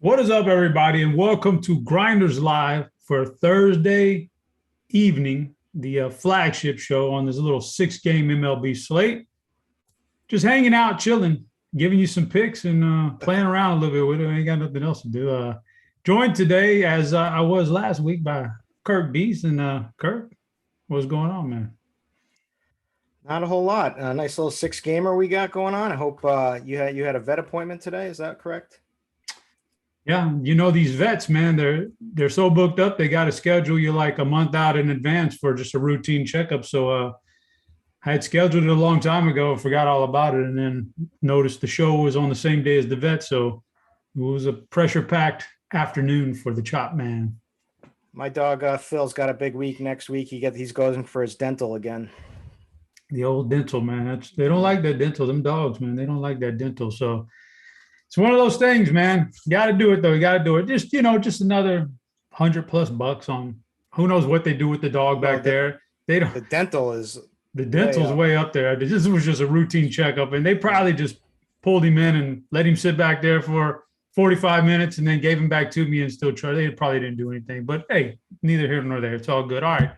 What is up, everybody, and welcome to Grinderslive for Thursday evening, the flagship show on this little 6-game MLB slate. Just hanging out, chilling, giving you some picks and playing around a little bit with it. I ain't got nothing else to do. Joined today, as I was last week, by Kirk Beast. And Kirk, what's going on, man? Not a whole lot. A nice little 6-gamer we got going on. I hope you had a vet appointment today. Is that correct? Yeah, you know these vets, man, they're so booked up, they got to schedule you like a month out in advance for just a routine checkup. So I had scheduled it a long time ago, forgot all about it, and then noticed the show was on the same day as the vet. So it was a pressure-packed afternoon for the chop man. My dog Phil's got a big week next week. He's going for his dental again. The old dental, man. They don't like that dental. Them dogs, man, they don't like that dental. So it's one of those things, man. You got to do it, though. You got to do it. Just another $100+ on who knows what they do with the dog back there. They don't. The dental is way up there. This was just a routine checkup, and they probably just pulled him in and let him sit back there for 45 minutes, and then gave him back to me and still tried. They probably didn't do anything, but hey, neither here nor there. It's all good. All right,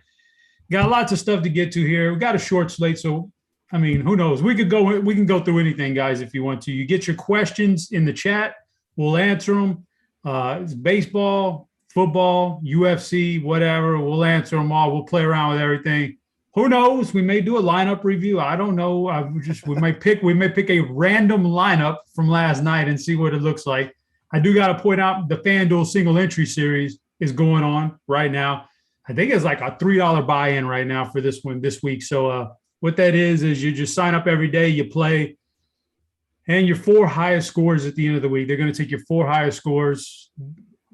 got lots of stuff to get to here. We got a short slate, so. I mean, who knows? We can go through anything, guys, if you want to. You get your questions in the chat. We'll answer them. It's baseball, football, UFC, whatever. We'll answer them all. We'll play around with everything. Who knows? We may do a lineup review. I don't know. We may pick a random lineup from last night and see what it looks like. I do got to point out the FanDuel single entry series is going on right now. I think it's like a $3 buy-in right now for this one this week. So, what that is you just sign up every day, you play, and your 4 highest scores at the end of the week. They're going to take your 4 highest scores.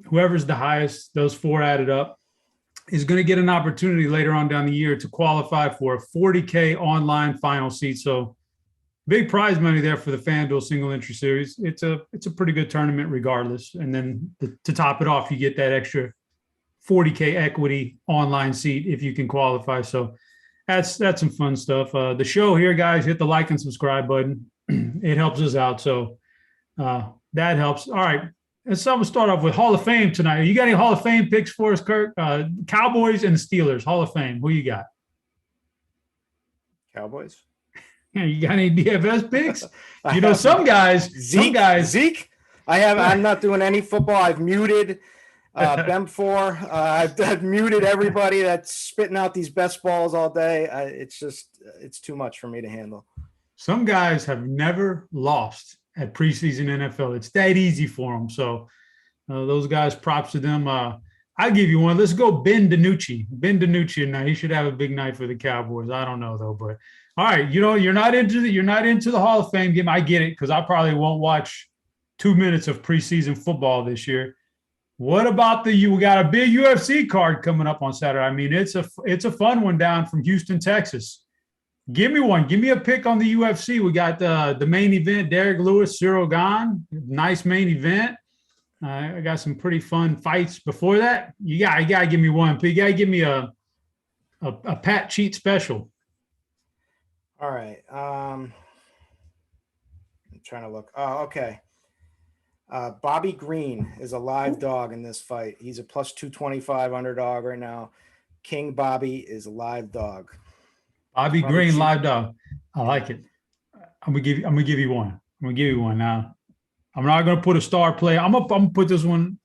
Whoever's the highest, those 4 added up, is going to get an opportunity later on down the year to qualify for a $40K online final seat. So big prize money there for the FanDuel single entry series. It's a pretty good tournament regardless. And then to top it off, you get that extra $40K equity online seat if you can qualify. So that's some fun stuff. The show here, guys, hit the like and subscribe button. It helps us out. So that helps. All right. Let's start off with Hall of Fame tonight. You got any Hall of Fame picks for us, Kirk? Cowboys and the Steelers, Hall of Fame. Who you got? Cowboys. You got any DFS picks? You know, some guys. Zeke. I'm not doing any football. I've muted Bem4. I've muted everybody that's spitting out these best balls all day. It's too much for me to handle. Some guys have never lost at preseason NFL. It's that easy for them. So those guys, props to them. I'll give you one. Let's go Ben DiNucci. Ben DiNucci tonight. He should have a big night for the Cowboys. I don't know though, but all right. You know, you're not into the Hall of Fame game. I get it, because I probably won't watch 2 minutes of preseason football this year. What about we got a big UFC card coming up on Saturday. I mean, it's a fun one down from Houston, Texas. Give me one. Give me a pick on the UFC. We got the main event, Derek Lewis, Cyril Gane. Nice main event. I got some pretty fun fights before that. You got to give me one pick. You got to give me a Pat Cheat special. All right. I'm trying to look. Oh, okay. Bobby Green is a live dog in this fight. He's a plus 225 underdog right now. King Bobby is a live dog. Bobby Green, live dog. I like it. I'm gonna give you one. Now. I'm not gonna put a star play. I'm gonna put this one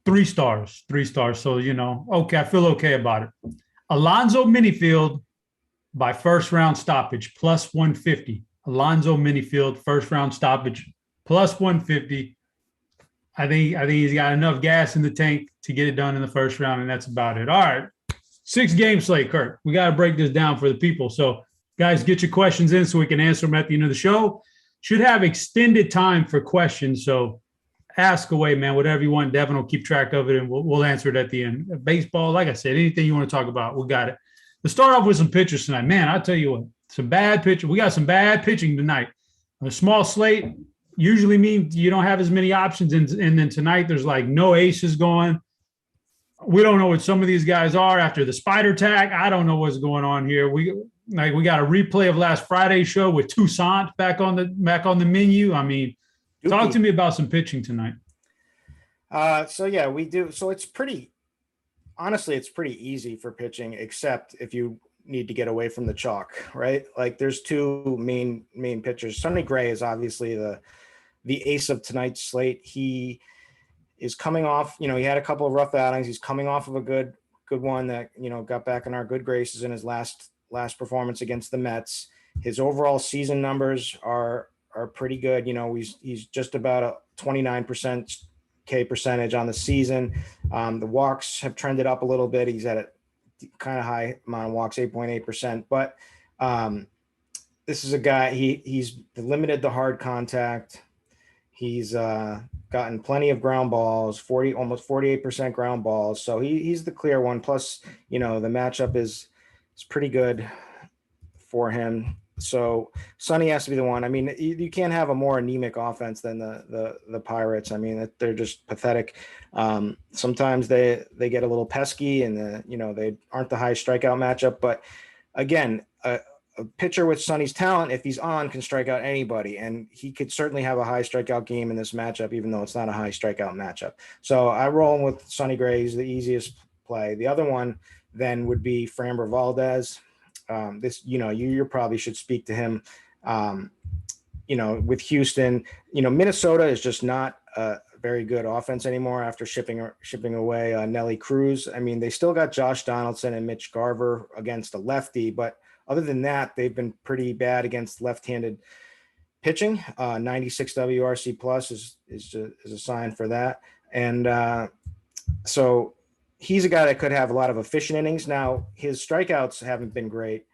3 stars. 3 stars. So okay, I feel okay about it. Alonzo Minifield by first round stoppage plus 150. Alonzo Minifield first round stoppage plus 150. I think he's got enough gas in the tank to get it done in the first round, and that's about it. All right. 6-game slate, Kurt. We got to break this down for the people. So, guys, get your questions in so we can answer them at the end of the show. Should have extended time for questions. So, ask away, man. Whatever you want. Devin will keep track of it, and we'll answer it at the end. Baseball, like I said, anything you want to talk about, we got it. Let's start off with some pitchers tonight. Man, I'll tell you what, some bad pitching. We got some bad pitching tonight. A small slate usually means you don't have as many options. And then tonight there's like no aces going. We don't know what some of these guys are after the spider tag. I don't know what's going on here. We got a replay of last Friday's show with Toussaint back on the menu. I mean, talk to me about some pitching tonight. So yeah, we do. So it's pretty easy for pitching, except if you need to get away from the chalk, right? Like there's two main pitchers. Sonny Gray is obviously the ace of tonight's slate. He is coming off, he had a couple of rough outings. He's coming off of a good one that, got back in our good graces in his last performance against the Mets. His overall season numbers are pretty good. He's just about a 29% K percentage on the season. The walks have trended up a little bit. He's at a kind of high amount of walks, 8.8%. But this is a guy, he's limited the hard contact. He's gotten plenty of ground balls, almost 48% ground balls. So he's the clear one. Plus, the matchup is pretty good for him. So Sonny has to be the one. I mean, you can't have a more anemic offense than the Pirates. I mean, they're just pathetic. Sometimes they get a little pesky, and they aren't the high strikeout matchup. But again, a pitcher with Sonny's talent, if he's on, can strike out anybody, and he could certainly have a high strikeout game in this matchup, even though it's not a high strikeout matchup. So I roll with Sonny Gray. He's the easiest play. The other one then would be Framber Valdez. You probably should speak to him. With Houston, Minnesota is just not a very good offense anymore after shipping away Nelly Cruz. I mean, they still got Josh Donaldson and Mitch Garver against a lefty, but other than that, they've been pretty bad against left-handed pitching. 96 WRC plus is a sign for that. And so he's a guy that could have a lot of efficient innings. Now, his strikeouts haven't been great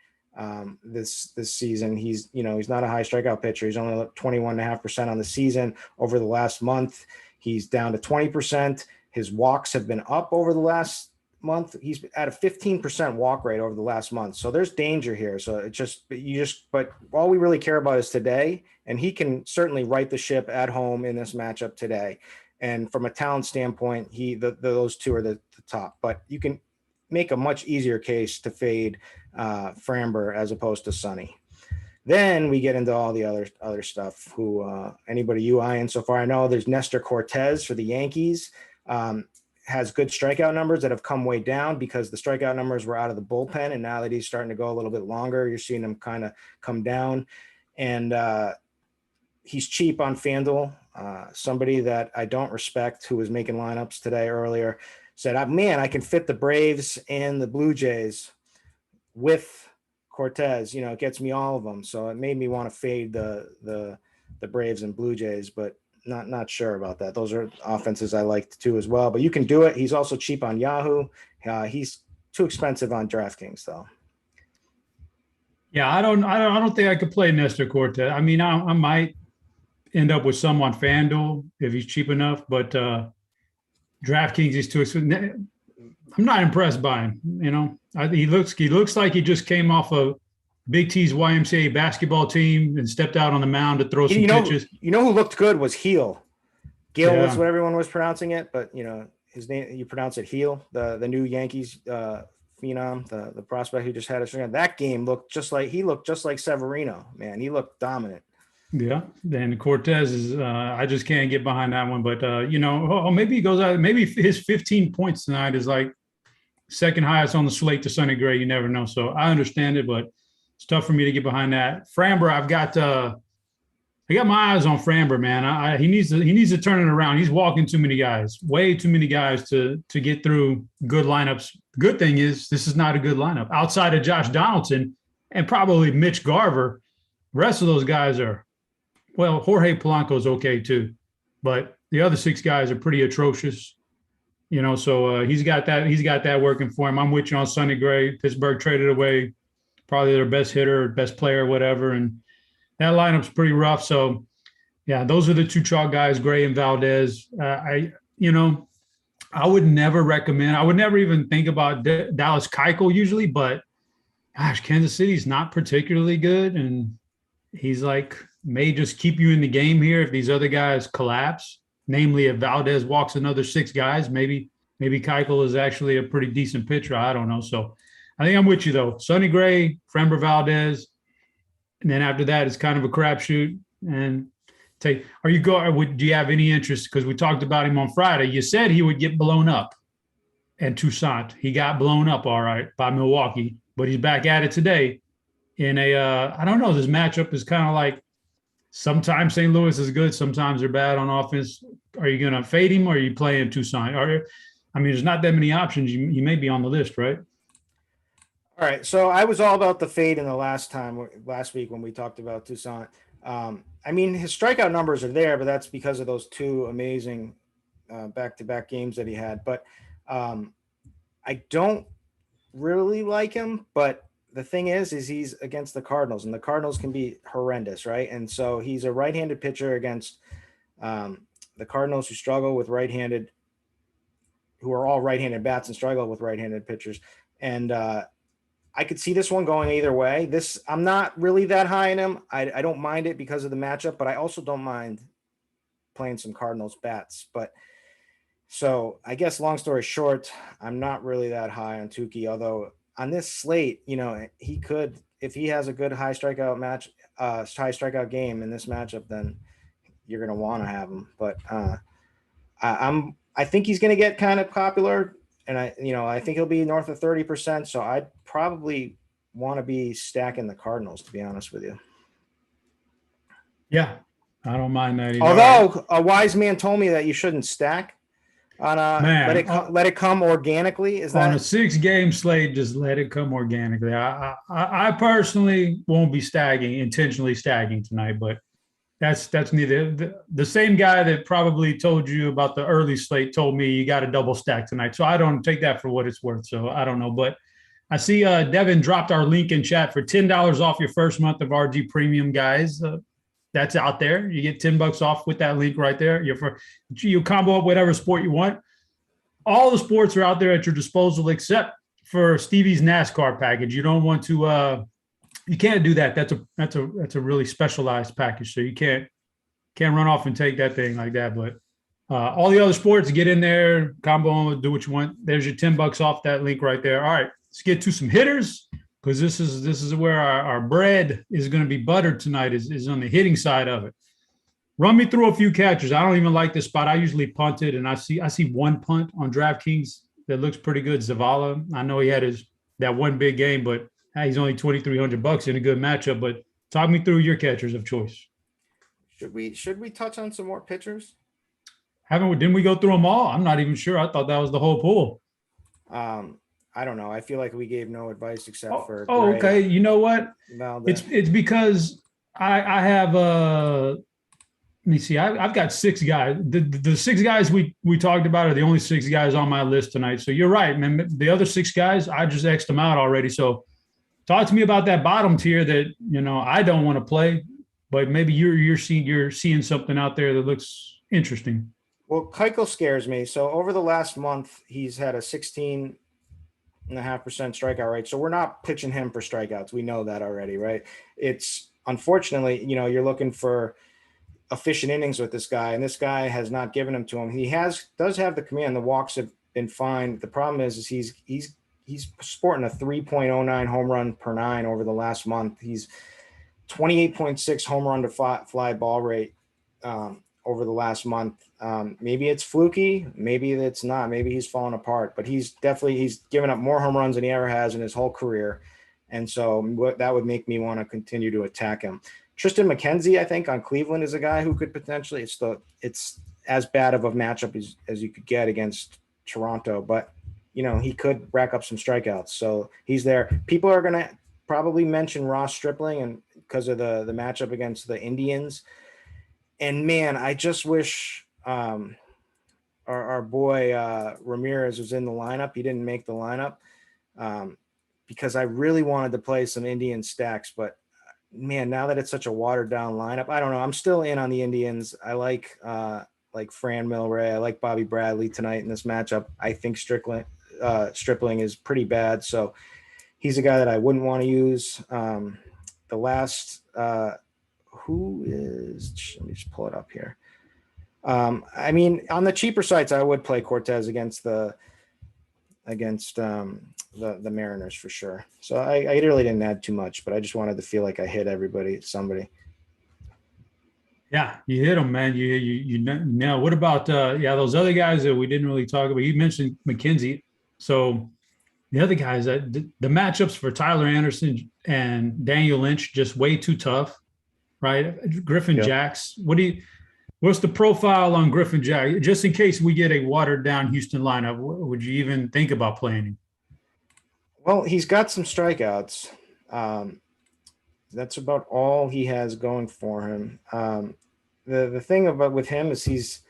this season. He's not a high strikeout pitcher. He's only 21.5% on the season. Over the last month, he's down to 20%. His walks have been up over the last month. He's at a 15% walk rate over the last month. So there's danger here. So but all we really care about is today, and he can certainly right the ship at home in this matchup today. And from a talent standpoint, those two are the top. But you can make a much easier case to fade Framber as opposed to Sonny. Then we get into all the other stuff. Anybody you eyeing so far? I know there's Nestor Cortez for the Yankees. Has good strikeout numbers that have come way down because the strikeout numbers were out of the bullpen, and now that he's starting to go a little bit longer, you're seeing him kind of come down. And he's cheap on FanDuel. Somebody that I don't respect, who was making lineups today earlier, said, man, I can fit the Braves and the Blue Jays with Cortez. It gets me all of them. So it made me want to fade the Braves and Blue Jays, but not sure about that. Those are offenses I liked too as well, but you can do it. He's also cheap on Yahoo. He's too expensive on DraftKings though. Yeah, I don't think I could play Nestor Cortez. I mean, I might end up with some on FanDuel if he's cheap enough, but DraftKings is too expensive. I'm not impressed by him. He looks like he just came off of Big T's YMCA basketball team and stepped out on the mound to throw some pitches. Who looked good was Heel. Gil was what everyone was pronouncing it, but his name, you pronounce it Heel, the new Yankees phenom, the prospect who just had a string. That game looked just like Severino, man. He looked dominant. Yeah. Then Cortez is I just can't get behind that one. But maybe he goes out, maybe his 15 points tonight is like second highest on the slate to Sonny Gray. You never know. So I understand it, but it's tough for me to get behind that. Framber, I got my eyes on Framber, man. He needs to turn it around. He's walking too many guys, way too many guys to get through good lineups. Good thing is this is not a good lineup. Outside of Josh Donaldson and probably Mitch Garver, the rest of those guys are well, Jorge Polanco's okay too, but the other 6 guys are pretty atrocious. So he's got that working for him. I'm with you on Sonny Gray. Pittsburgh traded away probably their best hitter, best player, whatever, and that lineup's pretty rough. So yeah, those are the 2 chalk guys, Gray and Valdez. I would never recommend. I would never even think about Dallas Keuchel usually, but gosh, Kansas City's not particularly good, and he's like may just keep you in the game here if these other guys collapse. Namely, if Valdez walks another 6 guys, maybe Keuchel is actually a pretty decent pitcher. I don't know. So I think I'm with you though. Sonny Gray, Framber Valdez, and then after that, it's kind of a crapshoot. And do you have any interest? Because we talked about him on Friday. You said he would get blown up in Toussaint. He got blown up, all right, by Milwaukee, but he's back at it today in I don't know. This matchup is kind of like sometimes St. Louis is good, sometimes they're bad on offense. Are you going to fade him or are you playing Toussaint? There's not that many options. You may be on the list, right? All right. So I was all about the fade in the last week when we talked about Toussaint. His strikeout numbers are there, but that's because of those 2 amazing back-to-back games that he had. But I don't really like him. But the thing is he's against the Cardinals, and the Cardinals can be horrendous, right? And so he's a right-handed pitcher against the Cardinals, who struggle with who are all right-handed bats and struggle with right-handed pitchers. And I could see this one going either way. I'm not really that high in him. I don't mind it because of the matchup, but I also don't mind playing some Cardinals bats. But so I guess long story short, I'm not really that high on Tukey, although on this slate, he could, if he has a good high strikeout game in this matchup, then you're going to want to have him. But I think he's going to get kind of popular. And I think he'll be north of 30%. So I'd probably want to be stacking the Cardinals, to be honest with you. Yeah, I don't mind that either. Although a wise man told me that you shouldn't stack on let it come organically. Is that on a 6-game slate? Just let it come organically. I personally won't be intentionally stacking tonight, but that's neither. The same guy that probably told you about the early slate told me you got a double stack tonight. So I don't take that for what it's worth. So I don't know. But I see Devin dropped our link in chat for $10 off your first month of RG Premium, guys. That's out there. You get $10 off with that link right there. You combo up whatever sport you want. All the sports are out there at your disposal except for Stevie's NASCAR package. You don't want to you can't do that. That's a really specialized package. So you can't run off and take that thing like that. But all the other sports, get in there, combo, do what you want. There's your $10 off that link right there. All right, let's get to some hitters, because this is where our bread is going to be buttered tonight. Is on the hitting side of it. Run me through a few catchers. I don't even like this spot. I usually punt it, and I see one punt on DraftKings that looks pretty good. Zavala. I know he had that one big game, but he's only $2,300 in a good matchup. But talk me through your catchers of choice. Should we touch on some more pitchers? Didn't we go through them all? I'm not even sure. I thought that was the whole pool. I don't know. I feel like we gave no advice except for. Oh, okay. You know what? It's because I have let me see. I've got 6 guys. The 6 guys we talked about are the only 6 guys on my list tonight. So you're right, man. The other 6 guys, I just X'd them out already. So talk to me about that bottom tier that I don't want to play, but maybe you're seeing something out there that looks interesting. Well, Keuchel scares me. So over the last month, he's had a 16.5% strikeout rate. So we're not pitching him for strikeouts. We know that already, right? It's unfortunately, you're looking for efficient innings with this guy, and this guy has not given them to him. He does have the command. The walks have been fine. The problem is he's sporting a 3.09 home run per 9 over the last month. He's 28.6 home run to fly ball rate over the last month. Maybe it's fluky, maybe it's not, maybe he's falling apart, but he's given up more home runs than he ever has in his whole career. And so that would make me want to continue to attack him. Tristan McKenzie, I think, on Cleveland is a guy who could potentially, it's as bad of a matchup as you could get against Toronto, but he could rack up some strikeouts. So he's there. People are going to probably mention Ross Stripling, and because of the matchup against the Indians. And man, I just wish our boy Ramirez was in the lineup. He didn't make the lineup because I really wanted to play some Indian stacks. But man, now that it's such a watered down lineup, I don't know. I'm still in on the Indians. I like Fran Milray. I like Bobby Bradley tonight in this matchup. I think Stripling is pretty bad, so he's a guy that I wouldn't want to use. The last who is? Let me just pull it up here. I mean, on the cheaper sites, I would play Cortez against the Mariners for sure. So I really didn't add too much, but I just wanted to feel like I hit somebody. Yeah, you hit them, man. You know. What about those other guys that we didn't really talk about? You mentioned McKenzie. So the other guys, the matchups for Tyler Anderson and Daniel Lynch just way too tough, right? Griffin Jacks. What's the profile on Griffin Jack? Just in case we get a watered down Houston lineup, would you even think about playing him? Well, he's got some strikeouts. That's about all he has going for him. The thing about with him is he's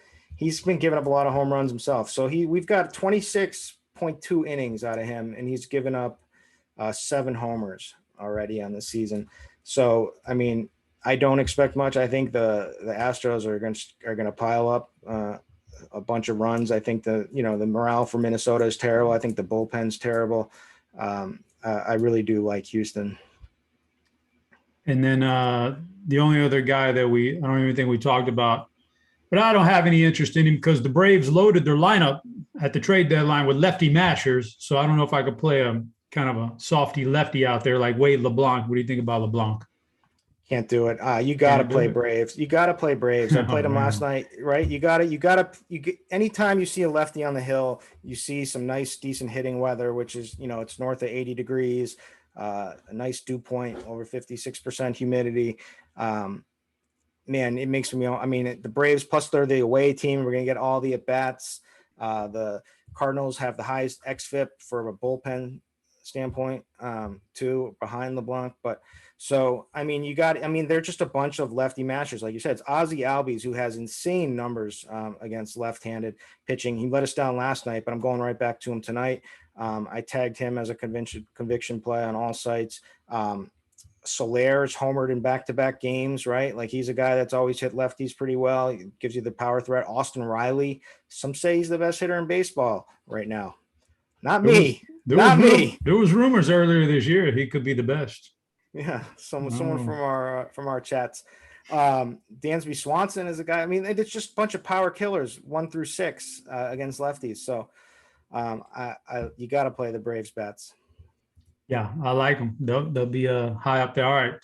been giving up a lot of home runs himself. So we've got 26.2 innings out of him, and he's given up 7 homers already on the season. So I mean, I don't expect much. I think the Astros are going to pile up a bunch of runs. I think the morale for Minnesota is terrible. I think the bullpen's terrible. I really do like Houston. And then the only other guy that I don't even think we talked about, but I don't have any interest in him because the Braves loaded their lineup at the trade deadline with lefty mashers. So I don't know if I could play a kind of a softy lefty out there like Wade LeBlanc. What do you think about LeBlanc? Can't do it. You got to play Braves. You got to play Braves. I played them last night, right? Anytime you see a lefty on the hill, you see some nice, decent hitting weather, which is, it's north of 80 degrees, a nice dew point, over 56% humidity. Man, it makes me, the Braves, plus they're the away team. We're going to get all the at-bats. The Cardinals have the highest xFIP for a bullpen standpoint, too, behind LeBlanc. But so, they're just a bunch of lefty mashers. Like you said, it's Ozzie Albies, who has insane numbers against left-handed pitching. He let us down last night, but I'm going right back to him tonight. I tagged him as a conviction play on all sites. Soler's homered in back-to-back games, right? Like he's a guy that's always hit lefties pretty well. He gives you the power threat. Austin Riley, some say he's the best hitter in baseball right now. Not me. There was rumors earlier this year he could be the best. Yeah, someone from our chats. Dansby Swanson is a guy. It's just a bunch of power killers, 1 through 6 against lefties. So you got to play the Braves bats. Yeah, I like them. They'll be high up there. All right.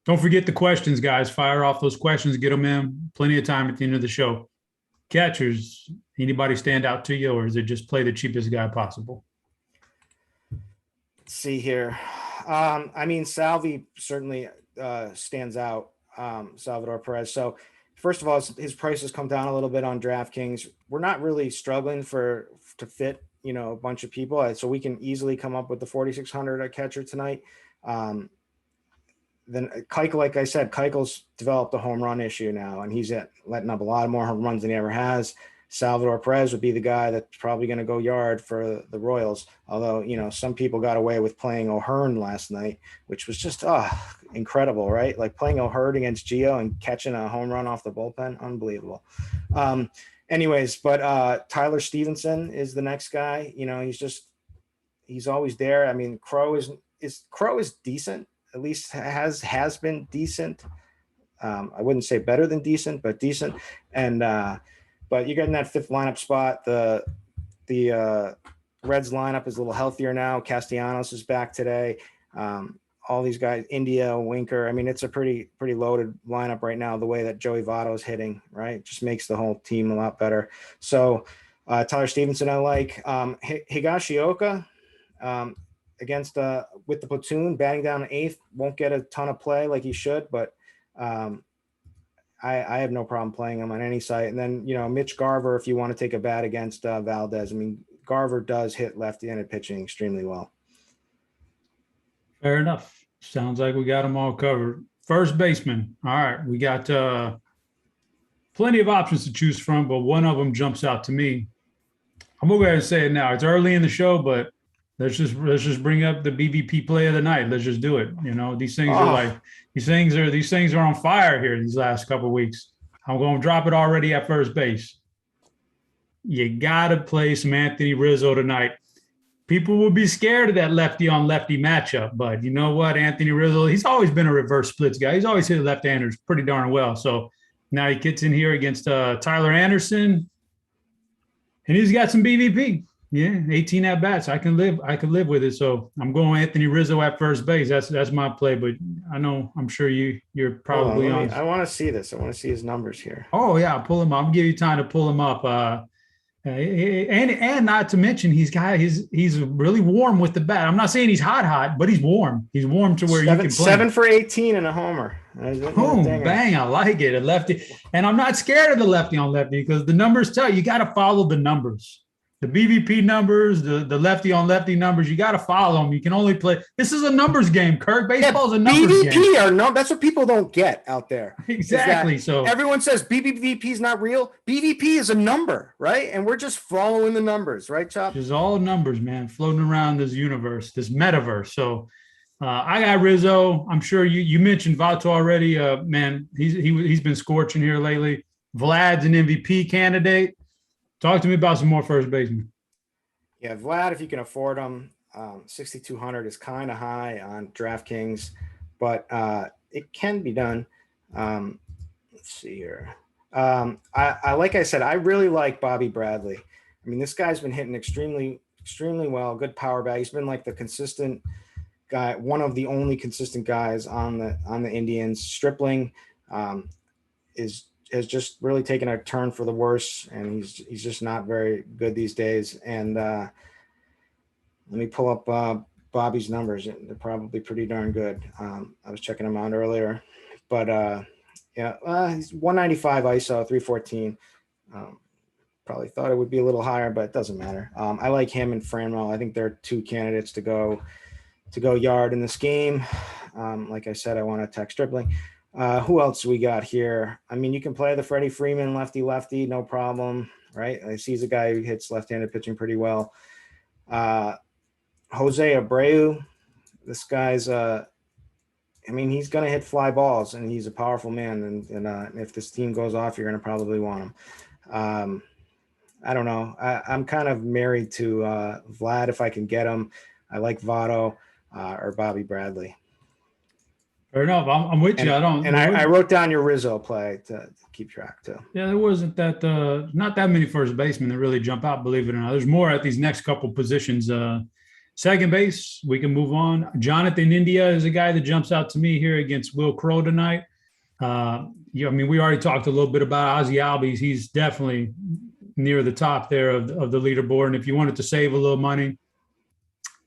Don't forget the questions, guys. Fire off those questions. Get them in. Plenty of time at the end of the show. Catchers, anybody stand out to you, or is it just play the cheapest guy possible? Let's see here. Salvi certainly stands out, Salvador Perez. So first of all, his price has come down a little bit on DraftKings. We're not really struggling to fit, a bunch of people. So we can easily come up with the 4,600 at catcher tonight. Then Keuchel, like I said, Keuchel's developed a home run issue now, and he's letting up a lot more home runs than he ever has. Salvador Perez would be the guy that's probably going to go yard for the Royals. Although, some people got away with playing O'Hearn last night, which was just incredible, right? Like playing O'Hearn against Gio and catching a home run off the bullpen. Unbelievable. But Tyler Stevenson is the next guy. He's always there. Crow is decent, at least has been decent. I wouldn't say better than decent, but decent. And but you're getting that 5th lineup spot. The Reds lineup is a little healthier now. Castellanos is back today. All these guys, India, Winker. It's a pretty loaded lineup right now. The way that Joey Votto is hitting, right, just makes the whole team a lot better. So Tyler Stevenson, I like. Higashioka against with the platoon batting down the 8th, won't get a ton of play like he should, but I have no problem playing him on any site. And then, Mitch Garver, if you want to take a bat against Valdez. Garver does hit left-handed pitching extremely well. Fair enough. Sounds like we got them all covered. First baseman. All right. We got plenty of options to choose from, but one of them jumps out to me. I'm gonna go ahead and say it now. It's early in the show, but let's just bring up the BVP play of the night. Let's just do it. You know, these things are Oh, like these things are on fire here these last couple of weeks. I'm going to drop it already at first base. You got to play some Anthony Rizzo tonight. People will be scared of that lefty on lefty matchup, but you know what? Anthony Rizzo, he's always been a reverse splits guy. He's always hit left-handers pretty darn well. So now he gets in here against Tyler Anderson, and he's got some BVP. Yeah, 18 at bats. I can live with it. So I'm going Anthony Rizzo at first base. That's my play. But I know I'm sure you're probably on. I want to see this. I want to see his numbers here. Oh yeah, pull him up. I'll give you time to pull him up. And not to mention he's really warm with the bat. I'm not saying he's hot, but he's warm. He's warm to where you can play. 7 for 18 and a homer. Boom, bang! I like it. A lefty, and I'm not scared of the lefty on lefty because the numbers tell you got to follow the numbers. The BVP numbers, the lefty on lefty numbers, you got to follow them. You can only play. This is a numbers game, Kirk. Baseball is a numbers game. BVP or no, that's what people don't get out there. Exactly. So everyone says BVP is not real. BVP is a number, right? And we're just following the numbers, right, Chop? It's all numbers, man, floating around this universe, this metaverse. So I got Rizzo. I'm sure you mentioned Vato already. Man, he's been scorching here lately. Vlad's an MVP candidate. Talk to me about some more first basemen. Yeah, Vlad, if you can afford him, 6,200 is kind of high on DraftKings, but it can be done. Let's see here. I like I said, I really like Bobby Bradley. I mean, this guy's been hitting extremely well. Good power bat. He's been like the consistent guy, one of the only consistent guys on the Indians. Stripling has just really taken a turn for the worse, and he's just not very good these days. And let me pull up Bobby's numbers. They're probably pretty darn good. I was checking them out earlier, but he's 195 ISO, 314. Probably thought it would be a little higher, but it doesn't matter. I like him and Franmel. I think they're two candidates to go yard in this game. Like I said, I want to attack Stripling. Who else we got here? I mean, you can play the Freddie Freeman lefty, no problem, right? I see he's a guy who hits left-handed pitching pretty well. Jose Abreu, this guy's he's going to hit fly balls, and he's a powerful man. And if this team goes off, you're going to probably want him. I don't know. I'm kind of married to Vlad if I can get him. I like Votto or Bobby Bradley. Fair enough. I'm with you. I wrote down your Rizzo play to keep track too. Yeah, there wasn't not that many first basemen that really jump out, believe it or not. There's more at these next couple positions. Second base, we can move on. Jonathan India is a guy that jumps out to me here against Will Crow tonight. We already talked a little bit about Ozzie Albies. He's definitely near the top there of the leaderboard. And if you wanted to save a little money,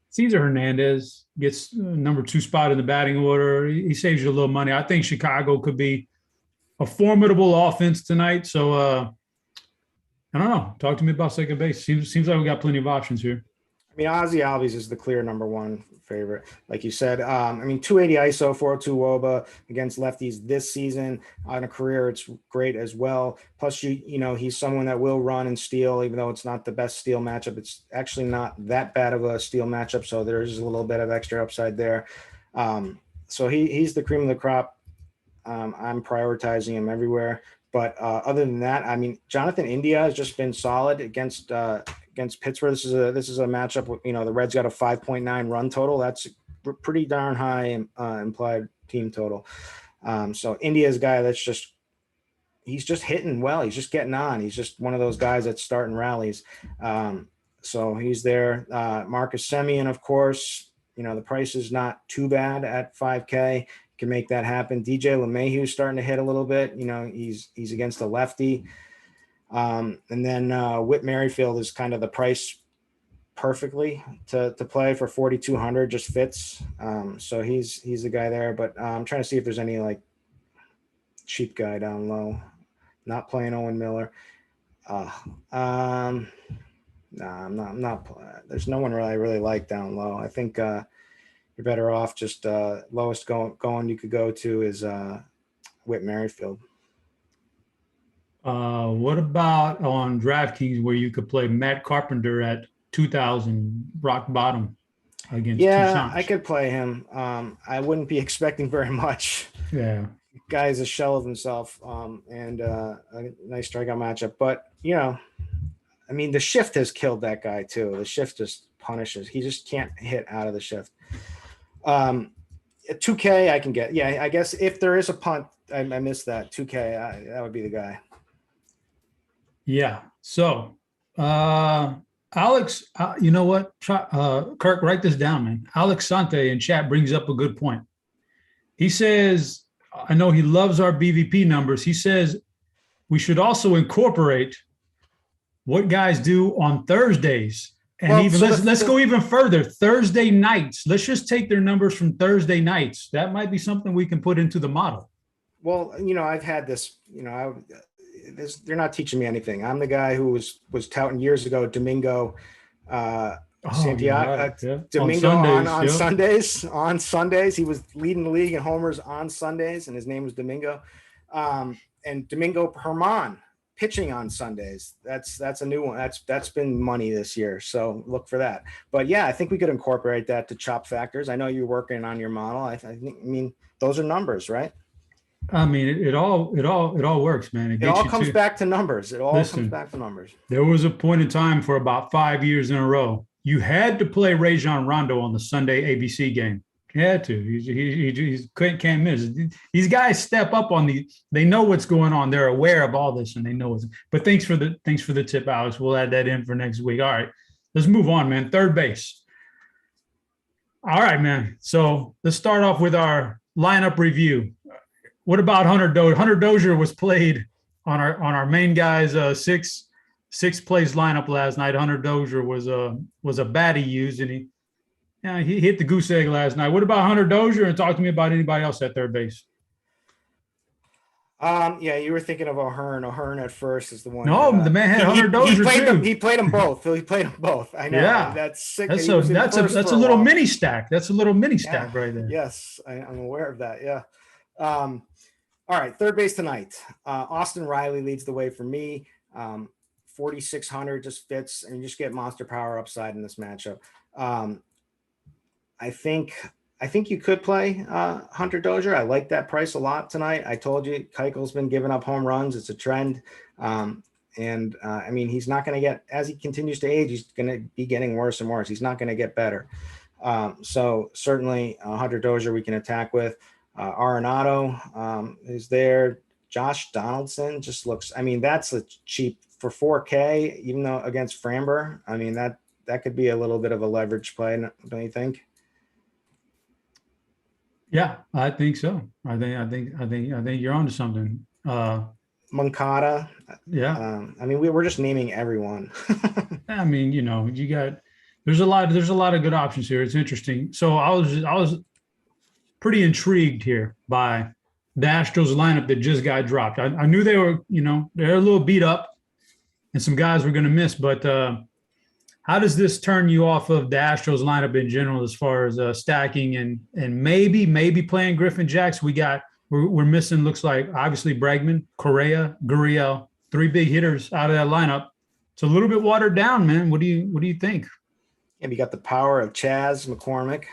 Cesar Hernandez gets number 2 spot in the batting order. He saves you a little money. I think Chicago could be a formidable offense tonight. So I don't know. Talk to me about second base. Seems like we got plenty of options here. I mean, Ozzie Albies is the clear number 1 favorite, like you said. 280 ISO, 402 WOBA against lefties this season. On a career, it's great as well. Plus, he's someone that will run and steal, even though it's not the best steal matchup. It's actually not that bad of a steal matchup, so there's a little bit of extra upside there. So he's the cream of the crop. I'm prioritizing him everywhere. But other than that, I mean, Jonathan India has just been solid against Pittsburgh. This is a matchup. The Reds got a 5.9 run total. That's pretty darn high implied team total. So India's a guy he's just hitting well. He's just getting on. He's just one of those guys that's starting rallies. So he's there. Marcus Semien, of course. The price is not too bad at 5K. Can make that happen. DJ LeMahieu's starting to hit a little bit. He's against a lefty. And then Whit Merrifield is kind of the price perfectly to play for 4,200, just fits. So he's a guy there, but I'm trying to see if there's any like cheap guy down low. Not playing Owen Miller. No, I'm not. There's no one really like down low. I think you're better off just lowest going you could go to is Whit Merrifield. What about on DraftKings where you could play Matt Carpenter at 2,000 rock bottom against Yeah, I Toussaint? could play him. I wouldn't be expecting very much. Yeah. Guy is a shell of himself, and a nice strikeout matchup. But I mean, the shift has killed that guy too. The shift just punishes. He just can't hit out of the shift. 2K, I can get. Yeah, I guess if there is a punt, I missed that. 2K, that would be the guy. Yeah. So, Alex, you know what? Kirk, write this down, man. Alex Sante in chat brings up a good point. He says, I know he loves our BVP numbers. He says we should also incorporate what guys do on Thursdays. And Well, even so let's go even further. Thursday nights. Let's just take their numbers from Thursday nights. That might be something we can put into the model. Well, I've had this. They're not teaching me anything. I'm the guy who was touting years ago Domingo Santiago. Right. Yeah. Domingo on Sundays. On Sundays, he was leading the league in homers on Sundays, and his name was Domingo. And Domingo Herman pitching on Sundays. That's a new one. That's been money this year. So look for that. But yeah, I think we could incorporate that to chop factors. I know you're working on your model. I mean, those are numbers, right? I mean, it all works, man. It all comes back to numbers. It all comes back to numbers. There was a point in time for about 5 years in a row. You had to play Rajon Rondo on the Sunday ABC game. You had to. He can't miss. These guys step up on they know what's going on. They're aware of all this and they know it. But thanks for the tip, Alex. We'll add that in for next week. All right. Let's move on, man. Third base. All right, man. So let's start off with our lineup review. What about Hunter Dozier? Hunter Dozier was played on our main guys six place lineup last night. Hunter Dozier was a bat he used, and he hit the goose egg last night. What about Hunter Dozier? And talk to me about anybody else at third base. Yeah, you were thinking of O'Hearn. O'Hearn at first is the one. No, the man had Hunter Dozier too. He played them both. He played them both. I know. Yeah, that's sick. That's a little mini stack. That's a little mini stack right there. Yes, I'm aware of that. Yeah. All right, third base tonight. Austin Riley leads the way for me. 4,600 just fits, and you just get monster power upside in this matchup. I think you could play Hunter Dozier. I like that price a lot tonight. I told you Keuchel's been giving up home runs. It's a trend. I mean, he's not going to get, as he continues to age, he's going to be getting worse and worse. He's not going to get better. So certainly Hunter Dozier we can attack with. Arenado is there. Josh Donaldson just looks, I mean, that's a cheap for 4K, even though against Framber. I mean, that could be a little bit of a leverage play, don't you think? Yeah, I think so. I think you're onto something. Moncada. Yeah. I mean, we're just naming everyone. I mean, there's a lot of good options here. It's interesting. So I was pretty intrigued here by the Astros lineup that just got dropped. I knew they were, they're a little beat up and some guys were going to miss, but how does this turn you off of the Astros lineup in general as far as stacking and maybe playing Griffin Jacks? We're missing, looks like, obviously Bregman, Correa, Gurriel, three big hitters out of that lineup. It's a little bit watered down, man. What do you think? And you got the power of Chaz McCormick.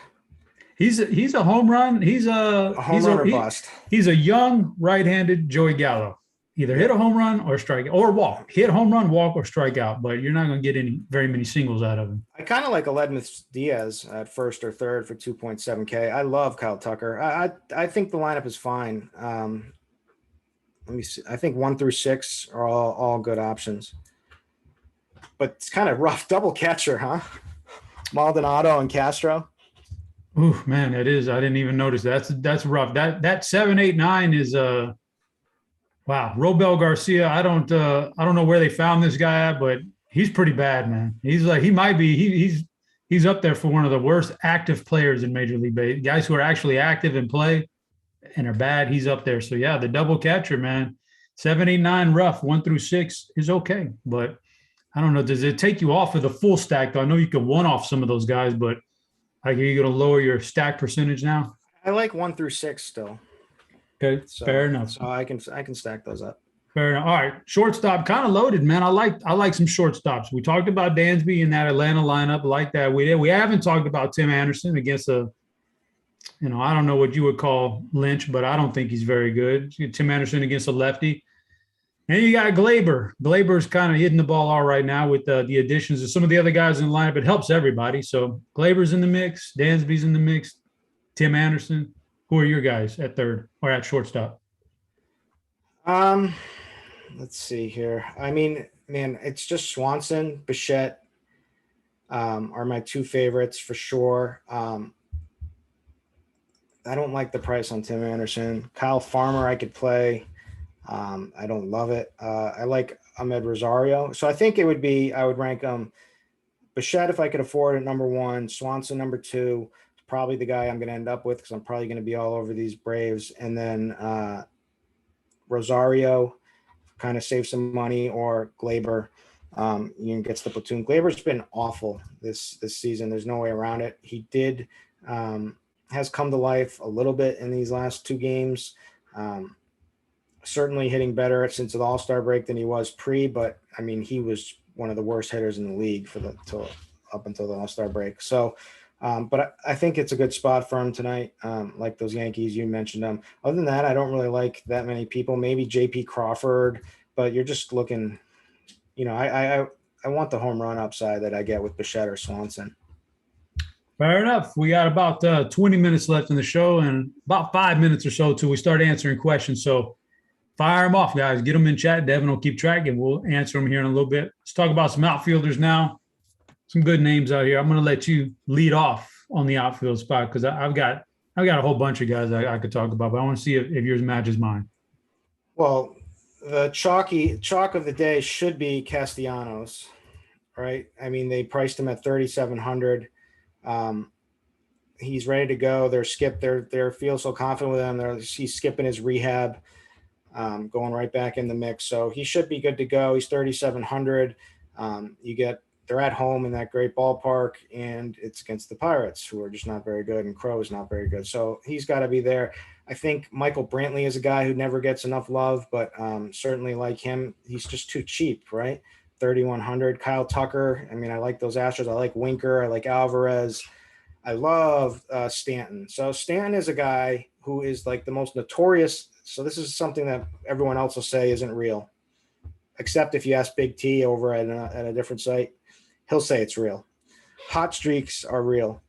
He's a home run. He's a home run or bust. He's a young right-handed Joey Gallo. Either hit a home run or strike or walk. Hit a home run, walk, or strike out. But you're not going to get very many singles out of him. I kind of like Mlb Dfs at first or third for 2.7K. I love Kyle Tucker. I think the lineup is fine. Let me see. I think 1 through 6 are all good options. But it's kind of rough. Double catcher, huh? Maldonado and Castro. Ooh, man, that is. I didn't even notice that's rough. That 7, 8, 9 is wow. Robel Garcia. I don't know where they found this guy at, but he's pretty bad, man. He's up there for one of the worst active players in Major League Baseball. Guys who are actually active and play and are bad. He's up there. So yeah, the double catcher, man. 7, 8, 9 rough. 1 through 6 is okay, but I don't know. Does it take you off of the full stack? Though I know you can one off some of those guys, but are you going to lower your stack percentage now? I like 1 through 6 still. Okay, so, fair enough. So I can stack those up. Fair enough. All right, shortstop kind of loaded, man. I like some shortstops. We talked about Dansby in that Atlanta lineup, like that. We haven't talked about Tim Anderson against I don't know what you would call Lynch, but I don't think he's very good. Tim Anderson against a lefty. And you got Glaber. Glaber's kind of hitting the ball all right now with the additions of some of the other guys in the lineup. It helps everybody. So Glaber's in the mix. Dansby's in the mix. Tim Anderson. Who are your guys at third or at shortstop? Um, let's see here. I mean, man, it's just Swanson, Bichette, are my two favorites for sure. I don't like the price on Tim Anderson. Kyle Farmer, I could play. I don't love it. I like Ahmed Rosario. So I think I would rank Bichette if I could afford it, number one. Swanson, number two. Probably the guy I'm going to end up with because I'm probably going to be all over these Braves. And then Rosario, kind of save some money, or Glaber. You can get the platoon. Glaber's been awful this season. There's no way around it. He has come to life a little bit in these last two games. Certainly hitting better since the All-Star break than he was pre, but I mean, he was one of the worst hitters in the league up until the All-Star break. So, but I think it's a good spot for him tonight. Like those Yankees, you mentioned them. Other than that, I don't really like that many people. Maybe JP Crawford, but you're just looking, I want the home run upside that I get with Bichette or Swanson. Fair enough. We got about 20 minutes left in the show and about 5 minutes or so till we start answering questions. So fire them off, guys. Get them in chat. Devin will keep track and we'll answer them here in a little bit. Let's talk about some outfielders now. Some good names out here. I'm going to let you lead off on the outfield spot because I've got a whole bunch of guys I could talk about, but I want to see if yours matches mine. Well, the chalk of the day should be Castellanos, right? I mean, they priced him at 3,700. He's ready to go. They're feel so confident with him. He's skipping his rehab, going right back in the mix. So he should be good to go. He's 3,700. They're at home in that great ballpark, and it's against the Pirates, who are just not very good, and Crow is not very good. So he's got to be there. I think Michael Brantley is a guy who never gets enough love, but certainly like him, he's just too cheap, right? 3,100. Kyle Tucker. I mean, I like those Astros. I like Winker. I like Alvarez. I love Stanton. So Stanton is a guy who is like the most notorious. So this is something that everyone else will say isn't real, except if you ask Big T over at a different site. He'll say it's real. Hot streaks are real.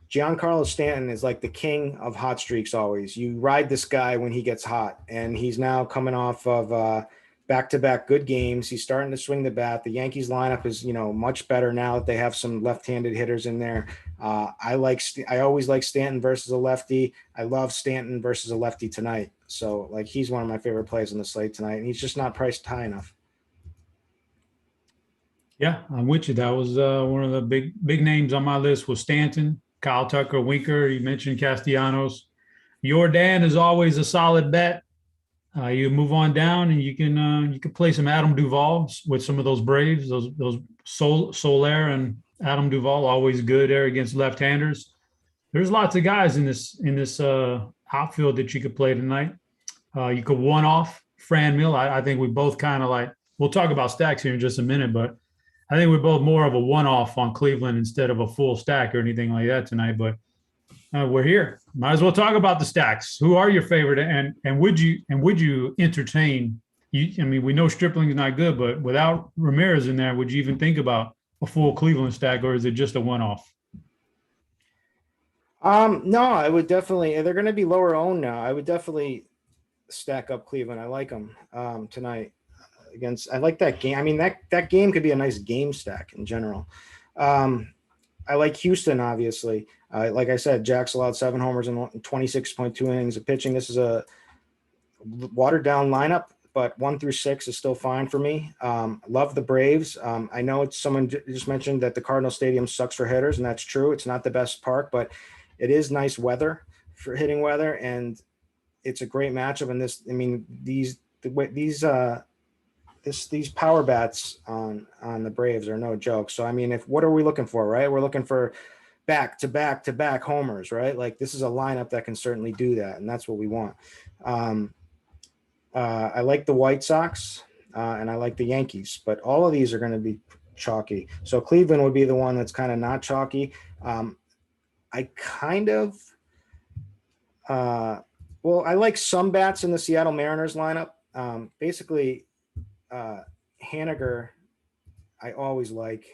Giancarlo Stanton is like the king of hot streaks always. You ride this guy when he gets hot, and he's now coming off of back-to-back good games. He's starting to swing the bat. The Yankees lineup is, much better now that they have some left-handed hitters in there. I always like Stanton versus a lefty. I love Stanton versus a lefty tonight. So, he's one of my favorite plays on the slate tonight, and he's just not priced high enough. Yeah, I'm with you. That was one of the big names on my list was Stanton, Kyle Tucker, Winker. You mentioned Castellanos. Jordan is always a solid bet. You move on down, and you can play some Adam Duvall with some of those Braves, those Soler and Adam Duvall, always good there against left-handers. There's lots of guys in this outfield that you could play tonight. You could one-off Fran Mill. I think we both kind of we'll talk about stacks here in just a minute, but I think we're both more of a one-off on Cleveland instead of a full stack or anything like that tonight. But we're here. Might as well talk about the stacks. Who are your favorite? And would you entertain? We know Stripling's not good, but without Ramirez in there, would you even think about a full Cleveland stack, or is it just a one-off? No, I would definitely. They're going to be lower owned now. I would definitely stack up Cleveland. I like them tonight. I like that game. I mean, that game could be a nice game stack in general. I like Houston, obviously. Like I said, Jack's allowed 7 homers and 26.2 innings of pitching. This is a watered-down lineup, but 1 through 6 is still fine for me. Love the Braves. I know someone just mentioned that the Cardinal Stadium sucks for hitters, and that's true. It's not the best park, but it is nice weather for hitting weather, and it's a great matchup. And these power bats on the Braves are no joke. So, what are we looking for, right? We're looking for back-to-back homers, right? This is a lineup that can certainly do that, and that's what we want. I like the White Sox, and I like the Yankees, but all of these are going to be chalky. So Cleveland would be the one that's kind of not chalky. I kind of, well, I like some bats in the Seattle Mariners lineup. Basically, Haniger, I always like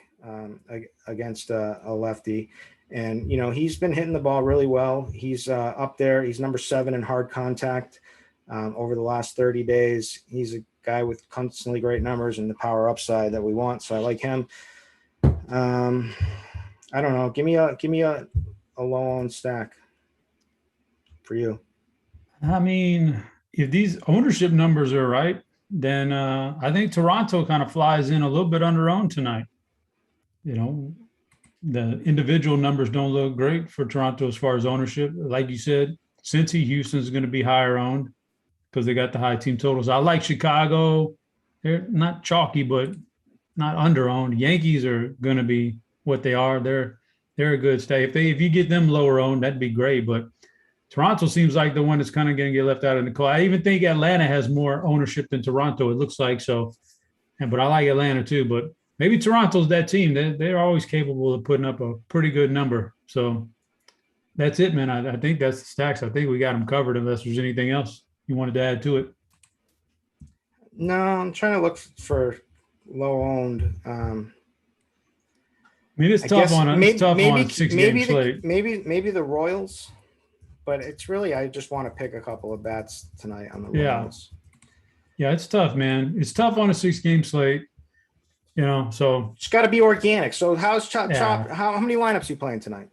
against a lefty. And, he's been hitting the ball really well. He's up there. He's number 7 in hard contact over the last 30 days. He's a guy with constantly great numbers and the power upside that we want. So I like him. I don't know. Give me a low owned stack for you. I mean, if these ownership numbers are right, then I think Toronto kind of flies in a little bit under owned tonight. The individual numbers don't look great for Toronto as far as ownership. Like you said, Cincy, Houston's going to be higher owned because they got the high team totals. I like Chicago. They're not chalky, but not under owned. Yankees are going to be what they are. They're a good stay. If you get them lower owned, that'd be great. But Toronto seems like the one that's kind of going to get left out in the cold. I even think Atlanta has more ownership than Toronto. It looks like so. But I like Atlanta too. But maybe Toronto's that team. They're always capable of putting up a pretty good number. So that's it, man. I think that's the stacks. I think we got them covered unless there's anything else you wanted to add to it. No, I'm trying to look for low owned. I mean, it's tough on a 6-game slate. Maybe the Royals, but it's really I just want to pick a couple of bats tonight on the Royals. Yeah, it's tough, man. It's tough on a 6-game slate. So it's got to be organic. So how's Chop? How many lineups you playing tonight?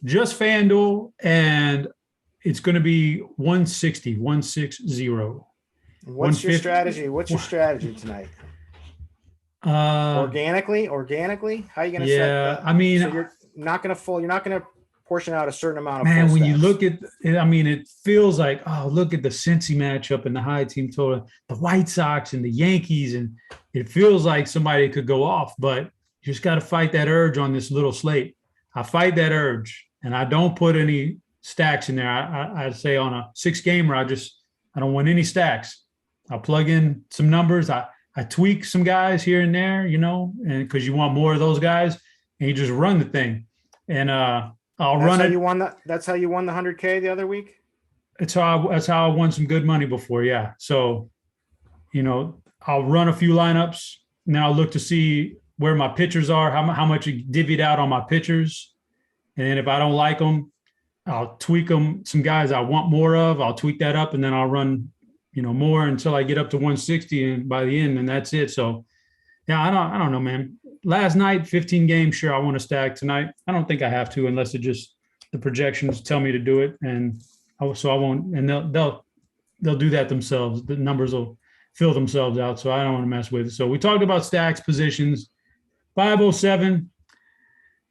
Just FanDuel, and it's going to be 160. What's your strategy? What's your strategy tonight? Organically? How are you going to set that? I mean, so you're not going to portion out a certain amount of man, when you look at it, I mean, it feels like, oh, look at the Cincy matchup and the high team total, the White Sox and the Yankees, and it feels like somebody could go off, but you just got to fight that urge on this little slate. I fight that urge, and I don't put any stacks in there. I'd say on a 6-gamer, I don't want any stacks. I'll plug in some numbers. I tweak some guys here and there, and because you want more of those guys, and you just run the thing. And That's how you won the 100K the other week. That's how I won some good money before. Yeah. So, I'll run a few lineups. Now I'll look to see where my pitchers are, how much you divvied out on my pitchers. And then if I don't like them, I'll tweak them. Some guys I want more of, I'll tweak that up, and then I'll run, more until I get up to 160, and by the end, and that's it. So, yeah, I don't know, man. Last night, 15 games. Sure, I want to stack tonight. I don't think I have to, unless the projections tell me to do it, and so I won't. And they'll do that themselves. The numbers will fill themselves out. So I don't want to mess with it. So we talked about stacks, positions. 5:07.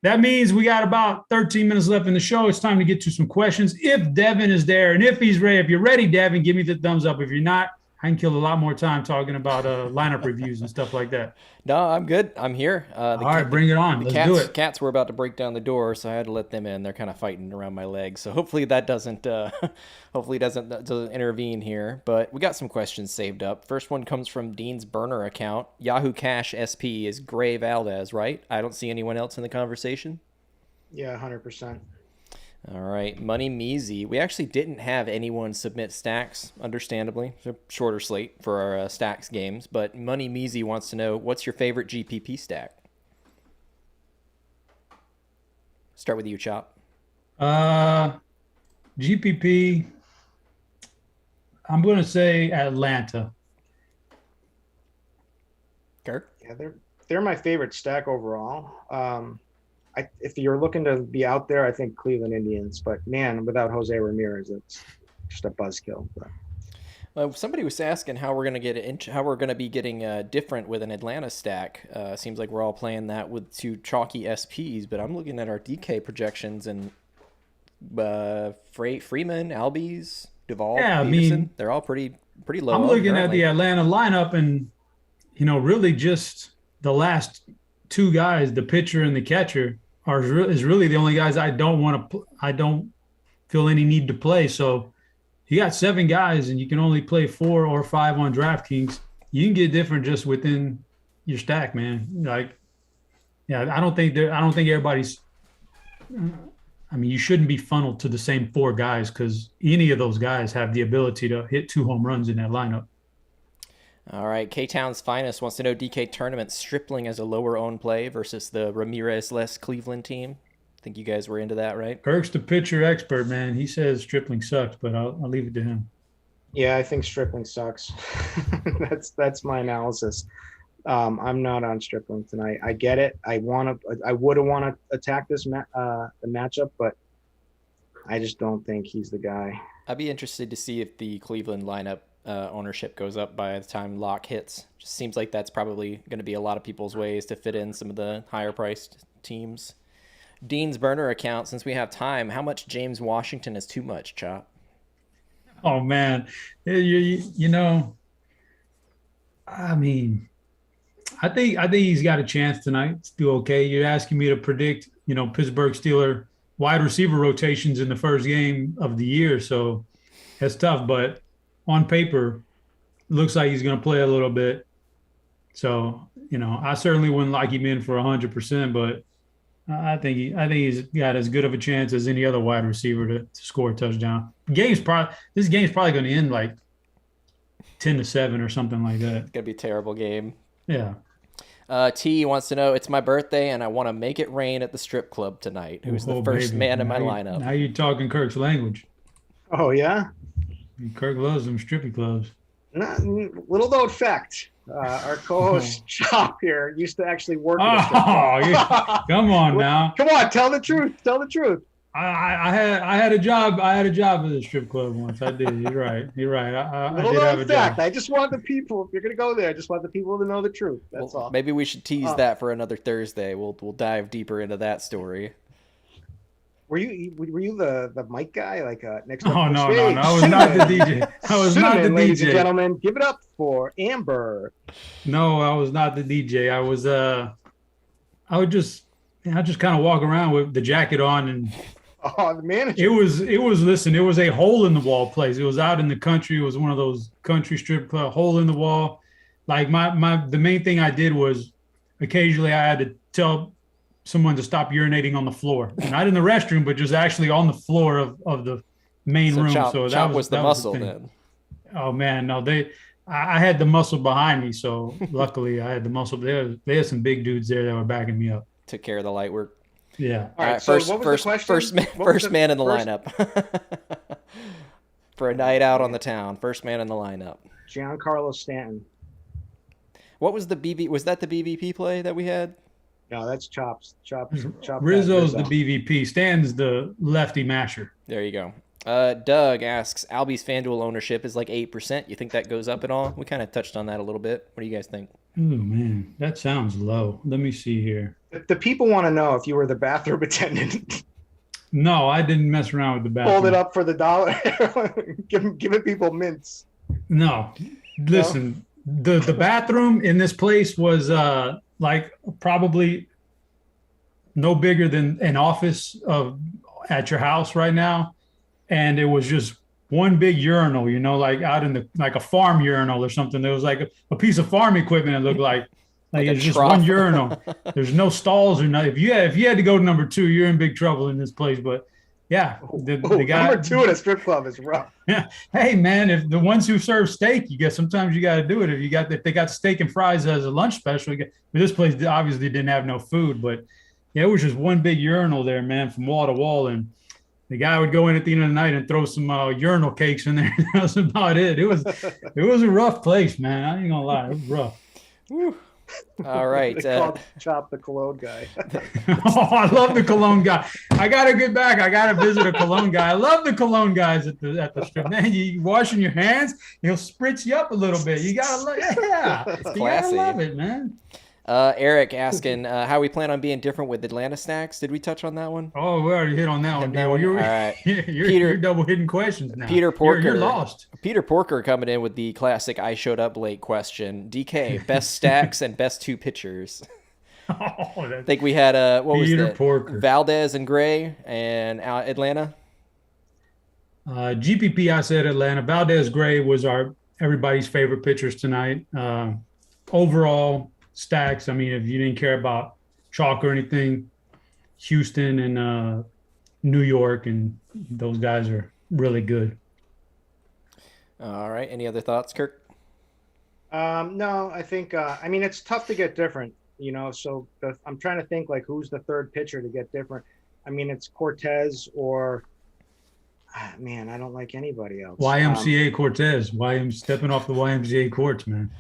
That means we got about 13 minutes left in the show. It's time to get to some questions. If Devin is there, and if he's ready, if you're ready, Devin, give me the thumbs up. If you're not, I can kill a lot more time talking about lineup reviews and stuff like that. No, I'm good. I'm here. All right, bring it on. Let's do it. Cats were about to break down the door, so I had to let them in. They're kind of fighting around my legs, so hopefully that doesn't intervene here. But we got some questions saved up. First one comes from Dean's burner account. Yahoo Cash SP is Gray Valdez, right? I don't see anyone else in the conversation. Yeah, 100%. All right, Money Measy. We actually didn't have anyone submit stacks, understandably. It's a shorter slate for our stacks games, but Money Measy wants to know, what's your favorite GPP stack? Start with you, Chop. GPP, I'm going to say Atlanta. Kirk? Yeah, they're my favorite stack overall. If you're looking to be out there, I think Cleveland Indians. But man, without Jose Ramirez, it's just a buzzkill. Somebody was asking how we're going to be getting different with an Atlanta stack. Seems like we're all playing that with 2 chalky SPs, but I'm looking at our DK projections and Freeman, Albies, Duvall, Peterson, they're all pretty low. I'm looking at the Atlanta lineup, and really just the last 2 guys, the pitcher and the catcher, is really the only guys I don't feel any need to play. So, you got 7 guys and you can only play 4 or 5 on DraftKings, you can get different just within your stack, man. Like, yeah, I don't think everybody's. I mean, you shouldn't be funneled to the same 4 guys because any of those guys have the ability to hit 2 home runs in that lineup. All right, K-Town's Finest wants to know DK tournament Stripling as a lower owned play versus the Ramirez-less Cleveland team. I think you guys were into that, right? Kirk's the pitcher expert, man. He says Stripling sucks, but I'll leave it to him. Yeah, I think Stripling sucks. That's my analysis. I'm not on Stripling tonight. I get it. I would want to attack this the matchup, but I just don't think he's the guy. I'd be interested to see if the Cleveland lineup ownership goes up by the time lock hits. Just seems like that's probably going to be a lot of people's ways to fit in some of the higher priced teams. Dean's burner account, since we have time, how much James Washington is too much, Chop? Oh man, you know, I mean, I think he's got a chance tonight to do okay. You're asking me to predict, Pittsburgh Steelers wide receiver rotations in the first game of the year, so that's tough. But on paper, it looks like he's going to play a little bit. So I certainly wouldn't like him in for 100%, but I think he's got as good of a chance as any other wide receiver to score a touchdown. This game's probably going to end like 10-7 or something like that. It's gonna be a terrible game. Yeah. T wants to know, it's my birthday and I want to make it rain at the strip club tonight. Who's the first man in my lineup? Now you're talking Kirk's language. Oh yeah, Kirk loves them strippy clubs. Little known fact. Our co-host Chop here used to actually work. Come on now. Come on, tell the truth. Tell the truth. I had a job. I had a job at a strip club once. I did. You're right. I did have a fact. job. I just want the people. If you're gonna go there, I just want the people to know the truth. That's all. Maybe we should tease that for another Thursday. We'll dive deeper into that story. Were you the mic guy next? Oh no! I was not the DJ. I was not the DJ. Ladies and gentlemen, give it up for Amber. No, I was not the DJ. I would just kind of walk around with the jacket on and. Oh, the manager. It was a hole in the wall place. It was out in the country. It was one of those country strip club, hole in the wall. Like the main thing I did was occasionally I had to tell someone to stop urinating on the floor. Not in the restroom, but just actually on the floor of the main room. So that was the muscle then. Oh man, no, I had the muscle behind me, so luckily I had the muscle. They had some big dudes there that were backing me up. Took care of the light work. Yeah. All right. So what was the question? First man in the lineup for a night out on the town. First man in the lineup. Giancarlo Stanton. What was the BB? Was that the BVP play that we had? No, that's Chops. Rizzo's the BVP. Stanton's the lefty masher. There you go. Doug asks, Albie's FanDuel ownership is like 8%. You think that goes up at all? We kind of touched on that a little bit. What do you guys think? Oh man, that sounds low. Let me see here. The people want to know if you were the bathroom attendant. No, I didn't mess around with the bathroom. Hold it up for the dollar. giving people mints. No, listen. No? The bathroom in this place was probably no bigger than an office at your house right now, and it was just one big urinal. Like out in like a farm urinal or something. There was like a piece of farm equipment. It looked like it's just one urinal. There's no stalls or nothing. If you had to go to number 2, you're in big trouble in this place. But yeah, the guy number 2 at a strip club is rough. Yeah. Hey man, if the ones who serve steak, sometimes you got to do it. If they got steak and fries as a lunch special, this place obviously didn't have no food, but yeah, it was just one big urinal there, man, from wall to wall. And the guy would go in at the end of the night and throw some urinal cakes in there. That was about it. It was a rough place, man. I ain't gonna lie, it was rough. Whew. All right. They called Chop the cologne guy. Oh, I love the cologne guy. I gotta get back. I gotta visit a cologne guy. I love the cologne guys at the strip. Man, you washing your hands, he'll spritz you up a little bit. You gotta love it, man. Eric asking how we plan on being different with Atlanta snacks. Did we touch on that one? Oh, we already hit on that one. All right. You're double hitting questions now. Peter Porker. You're lost. Peter Porker coming in with the classic I showed up late question. DK, best stacks and best 2 pitchers. I think we had Peter Porker. Valdez and Gray and Atlanta. GPP, I said Atlanta. Valdez Gray was everybody's favorite pitchers tonight. Overall stacks, I mean, if you didn't care about chalk or anything, Houston and New York and those guys are really good. All right. Any other thoughts, Kirk? No, I think, I mean, it's tough to get different, so I'm trying to think like who's the third pitcher to get different. I mean, it's Cortez or, man, I don't like anybody else. YMCA Cortez. Why am stepping off the YMCA courts, man?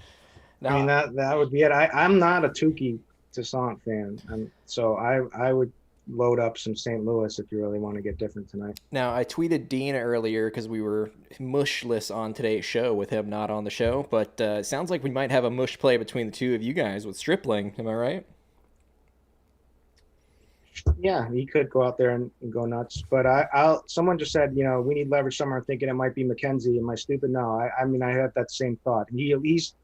I mean, that would be it. I'm not a Tukey Toussaint fan. So I would load up some St. Louis if you really want to get different tonight. Now, I tweeted Dean earlier because we were mushless on today's show with him not on the show, but it sounds like we might have a mush play between the two of you guys with Stripling. Am I right? Yeah, he could go out there and go nuts. But someone just said, we need leverage somewhere. I'm thinking it might be McKenzie. Am I stupid? No, I mean, I have that same thought. He at least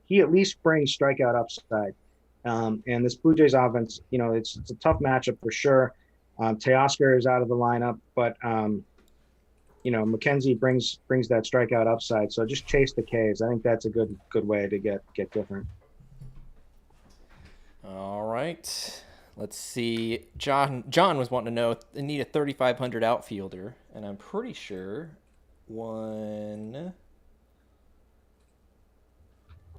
brings strikeout upside. And this Blue Jays offense, it's a tough matchup for sure. Teoscar is out of the lineup, but McKenzie brings that strikeout upside. So just chase the Ks. I think that's a good way to get different. All right. Let's see. John was wanting to know, they need a 3,500 outfielder, and I'm pretty sure one.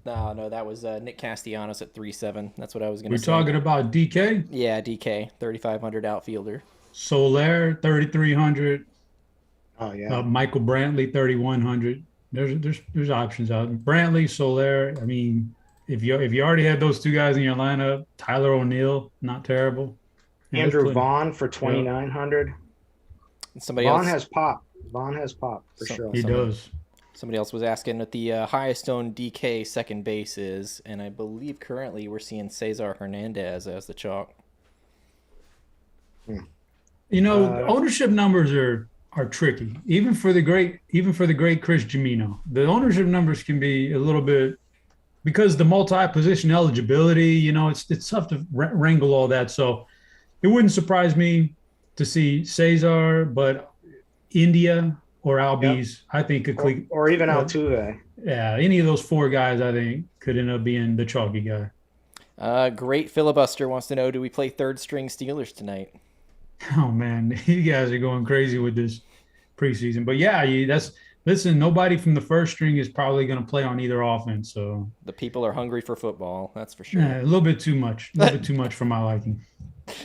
No, that was Nick Castellanos at 3.7. That's what I was going to say. We're talking about DK? Yeah, DK, 3,500 outfielder. Soler, 3,300. Oh, yeah. Michael Brantley, 3,100. There's options out. Brantley, Soler. I mean, if you already had those two guys in your lineup, Tyler O'Neill, not terrible. Andrew Vaughn for 2,900. Somebody else has pop. Vaughn has pop for sure. He does. Somebody else was asking what the highest owned DK second base is, and I believe currently we're seeing Cesar Hernandez as the chalk. Ownership numbers are tricky, even for the great Chris Gimino. The ownership numbers can be a little bit, because the multi-position eligibility, it's tough to wrangle all that. So it wouldn't surprise me to see Cesar, but India or Albies, I think could or even Altuve. Yeah, any of those four guys, I think, could end up being the chalky guy. Great filibuster wants to know, do we play third string Steelers tonight? Oh man, you guys are going crazy with this preseason. But yeah, listen, nobody from the first string is probably going to play on either offense. So the people are hungry for football, that's for sure. Yeah, a little bit too much. A little bit too much for my liking.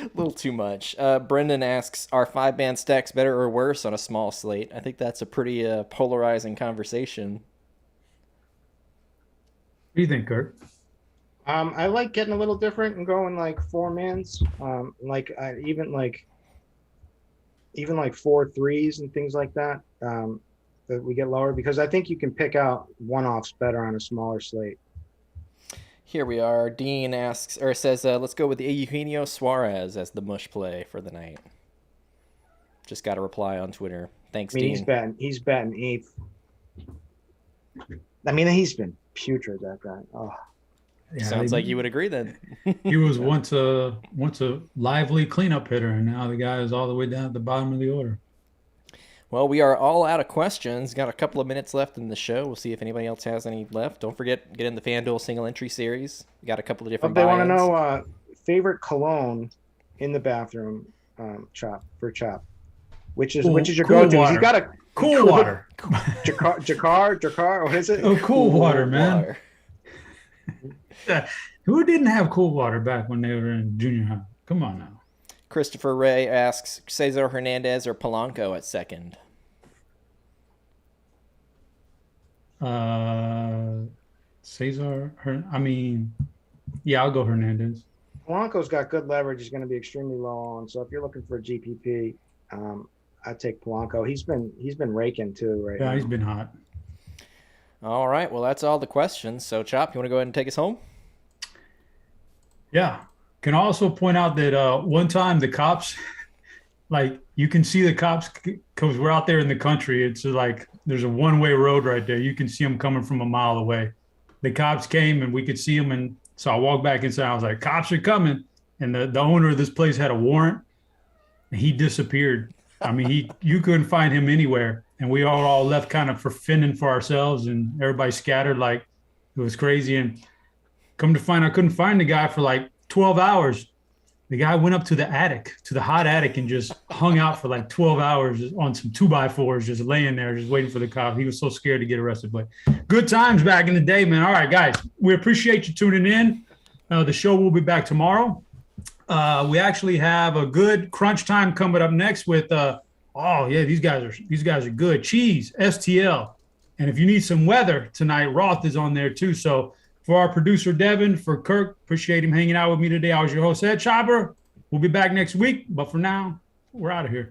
A little too much. Brendan asks, are 5-man stacks better or worse on a small slate? I think that's a pretty polarizing conversation. What do you think, Kurt? I like getting a little different and going like 4-mans. Even like 4 3s and things like that. That we get lower, because I think you can pick out one-offs better on a smaller slate. Here we are. Dean says, let's go with the Eugenio Suarez as the mush play for the night. Just got a reply on Twitter. Thanks, Dean. He's batting 8th. I mean, he's been putrid, that guy. Oh. Yeah, sounds like you would agree then. He was once a lively cleanup hitter, and now the guy is all the way down at the bottom of the order. Well, we are all out of questions. Got a couple of minutes left in the show. We'll see if anybody else has any left. Don't forget, get in the FanDuel single entry series. We got a couple of different buy-ins. They want to know favorite cologne in the bathroom, Chop. Which is your go-to? Water. You got a cool water. Jakar, what is it? Oh, cool water, man. Who didn't have cool water back when they were in junior high? Come on now. Christopher Ray asks, Cesar Hernandez or Polanco at second? I'll go Hernandez. Polanco's got good leverage. He's going to be extremely low on. So if you're looking for a GPP, I'd take Polanco. He's been raking too right now. Yeah, he's been hot. All right. Well, that's all the questions. So, Chop, you want to go ahead and take us home? Yeah. Can also point out that one time the cops, like you can see the cops because we're out there in the country. It's like there's a one-way road right there. You can see them coming from a mile away. The cops came and we could see them. And so I walked back inside. I was like, cops are coming. And the owner of this place had a warrant. And he disappeared. I mean, you couldn't find him anywhere. and we all left kind of for fending for ourselves, and everybody scattered like it was crazy. And come to find, I couldn't find the guy for like 12 hours. The guy went up to the attic, to the hot attic, and just hung out for like 12 hours on some 2x4s, just laying there, just waiting for the cop. He was so scared to get arrested. But good times back in the day, man. All right, guys, we appreciate you tuning in. The show will be back tomorrow. We actually have a good crunch time coming up next with these guys are good. Cheese, STL. And if you need some weather tonight, Roth is on there too. So for our producer, Devin, for Kirk, appreciate him hanging out with me today. I was your host, Ed Chopper. We'll be back next week. But for now, we're out of here.